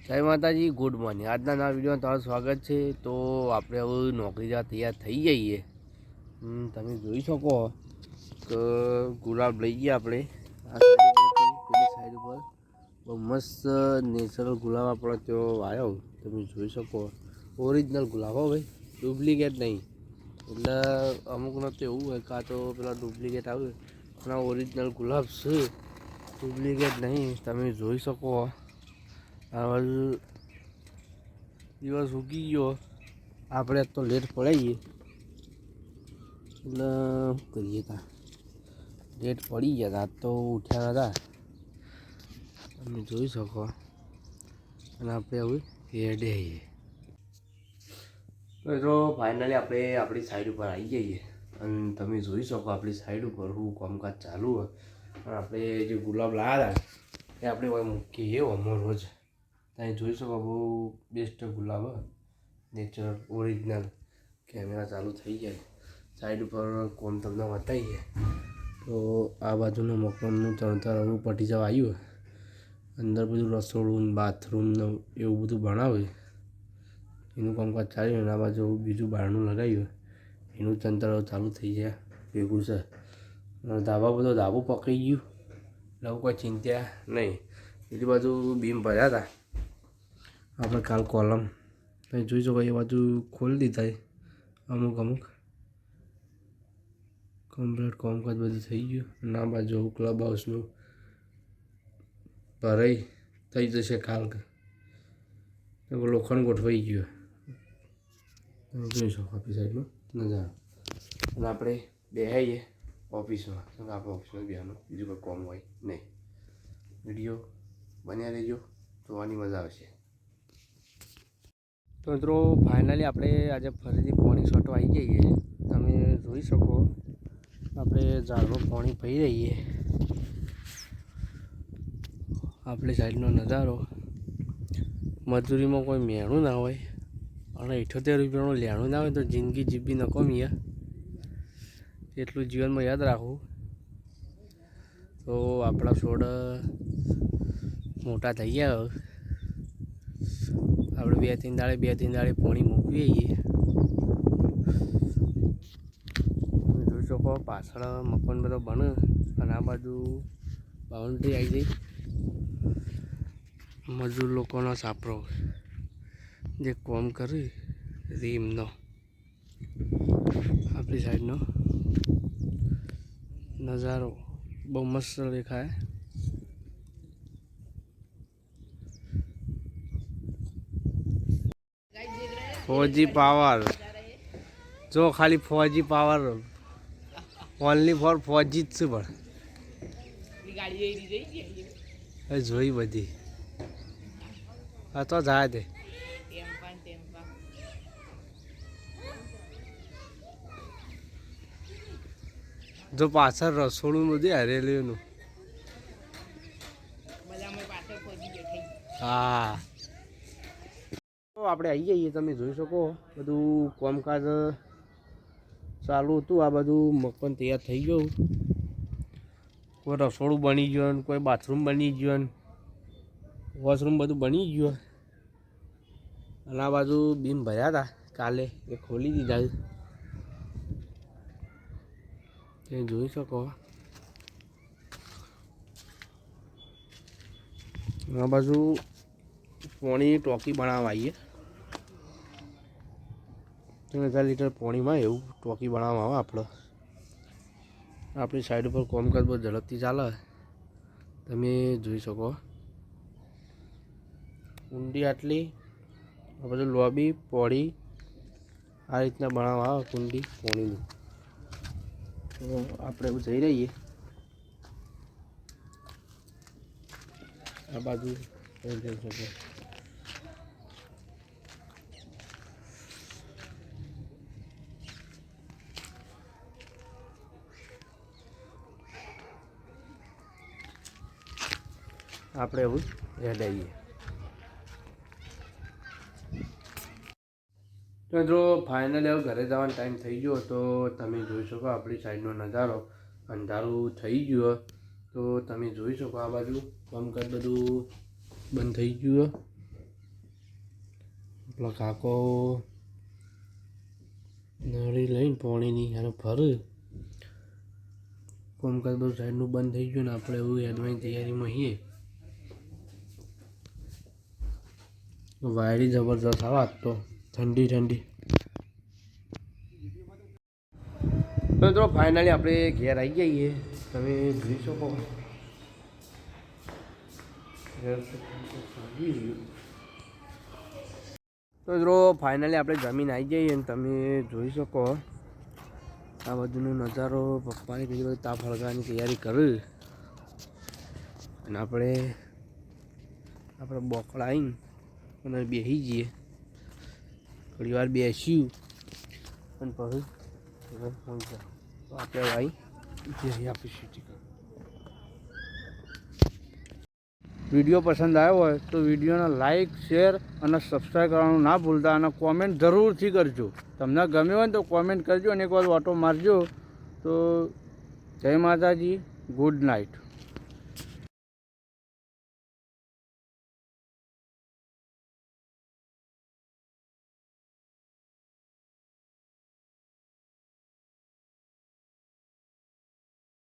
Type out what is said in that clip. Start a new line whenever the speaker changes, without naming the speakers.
જય માતાજી, good morning. આજના નવા વિડીયોમાં તમારું સ્વાગત છે। તો આપણે હવે નોકરી જવા તૈયાર થઈ જઈએ। તમે જોઈ શકો કે ગુલાબ લઈ ગયા આપણે આ સાઈડ ઉપર બહુ મસ્ત નેચરલ ગુલાબ આપણે તો આવ્યો। તમે જોઈ શકો ઓરિજિનલ ગુલાબ હો ભાઈ, ડુપ્લિકેટ નહીં। એટલે અમુકનો તો એવું હોય કાં તો પેલા ડુપ્લિકેટ આવે પણ આ ઓરિજિનલ ગુલાબ છે, ડુપ્લિકેટ નહીં। તમે જોઈ શકો આ બાજુ દિવસ ઉગી ગયો, આપણે તો લેટ પડાવીએ એટલે શું કરીએ તા, લેટ પડી ગયા તા તો ઉઠ્યા હતા તમે જોઈ શકો। અને આપણે હવે હેડે તો ફાઇનલી આપણે આપણી સાઈડ ઉપર આવી જઈએ અને તમે જોઈ શકો આપણી સાઈડ ઉપર શું કામકાજ ચાલુ હોય। અને આપણે જે ગુલાબ લાવ્યા હતા એ આપણે મૂકીએ અમર રોજ તમે જોઈ શકો બહુ બેસ્ટ ગુલાબ નેચરલ ઓરિજિનલ। કેમેરા ચાલુ થઈ જાય, સાઈડ ઉપર કોમ તમને બતાવીએ તો આ બાજુનું મકાનનું ચણતર હવે પટી જવા આવ્યું। અંદર બધું રસોડું બાથરૂમ એવું બધું બનાવે એનું કામકાજ ચાલ્યું ને આ બાજુ બીજું બહારનું લગાવ્યું એનું ચણતર ચાલુ થઈ જાય ભેગું છે। ધાબા બધો ધાબું પકડી ગયું એટલે કોઈ ચિંતા નહીં। બીજી બાજુ બીમ ભર્યા હતા આપણે કાલ કોલમ તમે જોઈ શકો એ બાજુ ખોલી દીધા અમુક કમ્પ્લીટ કામકાજ બધું થઈ ગયું। અને આ બાજુ ક્લબ હાઉસનું ભરાઈ થઈ જશે કાલ લોખંડ ગોઠવાઈ ગયું તમે જોઈ શકો આપણી સાઈડમાં નજારો। અને આપણે બેસીએ ઓફિસમાં કેમ આપણે ઓફિસમાં બેસવાનું બીજું કોઈ કામ હોય નહીં। વિડીયો બન્યા રહેજો, જોવાની મજા આવશે। તો મિત્રો ફાઇનલી આપણે આજે ફરીથી પાણી છોટવા આવી જઈએ। તમે જોઈ શકો આપણે ઝાડમાં પાણી પી રહીએ આપણી સાઈડનો નજારો। મજૂરીમાં કોઈ મહેણું ના હોય અને 78 રૂપિયાનું લેણું ના હોય તો જિંદગી જીવવી નકોમી। એટલું જીવનમાં યાદ રાખવું તો આપણા છોડ મોટા થઈ ગયા। આપણે બે ત્રણ દાડે પાણી મૂકીએ। તમે જોઈ શકો પાછળ મકાન બધો બને અને આ બાજુ બાઉન્ડ્રી આવી ગઈ મજૂર લોકોનો સાપરો જે કામ કરે રીમનો આપણી સાઈડનો નજારો બહુ મસ્ત દેખાય। ફોજી પાવર જો ખાલી ફોજી પાવર ઓનલી ફોર ફોજી જ છે પણ જોઈ બધી હા તો જાય તે જો પાછળ રસોડું બધું હરેલું હા તો આપણે આવી જઈએ। તમે જોઈ શકો બધું કામકાજ ચાલુ હતું। આ બધું મકાન તૈયાર થઈ ગયું, કોઈ રસોડું બની ગયું, કોઈ બાથરૂમ બની ગયું, વોશરૂમ બધું બની ગયું। અને આ બાજુ બીમ ભર્યા હતા કાલે એ ખોલી દીધા તમે જોઈ શકો। આ બાજુ પાણીની ટાંકી બનાવવા આવીએ 3000 લીટર પાણીમાં એવું ટાંકી બનાવવામાં આવે આપણે। આપણી સાઈડ ઉપર કામકાજ બહુ ઝડપથી ચાલે તમે જોઈ શકો। કુંડી આટલી આ બધું લોબી પોળી આ રીતના બનાવવા આવે કુંડી પાણીની। તો આપણે જઈ રહીએ આ બાજુ જોઈ શકો આપણે એવું યાદ આવીએ। તો જો ફાઇનલી હવે ઘરે જવાનો ટાઈમ થઈ ગયો તો તમે જોઈ શકો આપણી સાઈડનો નજારો અંધારું થઈ ગયું તો તમે જોઈ શકો આ બાજુ કામકાજ બધું બંધ થઈ ગયું। પેલો કાકો નળી લઈને પાણીની અને ફરે કોમકાજ બધું સાઈડનું બંધ થઈ ગયું ને આપણે એવું એડવાની તૈયારીમાં છીએ. વાયરી જબરદસ્ત આવે આજ તો ઠંડી ઠંડી. તો મિત્રો ફાઇનલી આપણે ઘેર આવી જઈએ. તમે જોઈ શકો તો મિત્રો ફાઇનલી આપણે જમીન આવી જઈએ અને તમે જોઈ શકો આ બધુંનો નજારો. પપ્પાને કીધું તાપ હળગાવવાની તૈયારી કરી અને આપણે બોકડા આવીને અને બેસી જઈએ. થોડી વાર બેસ્યું અને પછી તો આપણે આવી જઈએ આપીશું. વિડીયો પસંદ આવ્યો હોય તો વિડીયોને લાઇક શેર અને સબસ્ક્રાઈબ કરવાનું ના ભૂલતા અને કોમેન્ટ જરૂરથી કરજો. તમને ગમ્યું હોય ને તો કોમેન્ટ કરજો અને એક વાર ઓટો મારજો. તો જય માતાજી, ગુડ નાઇટ.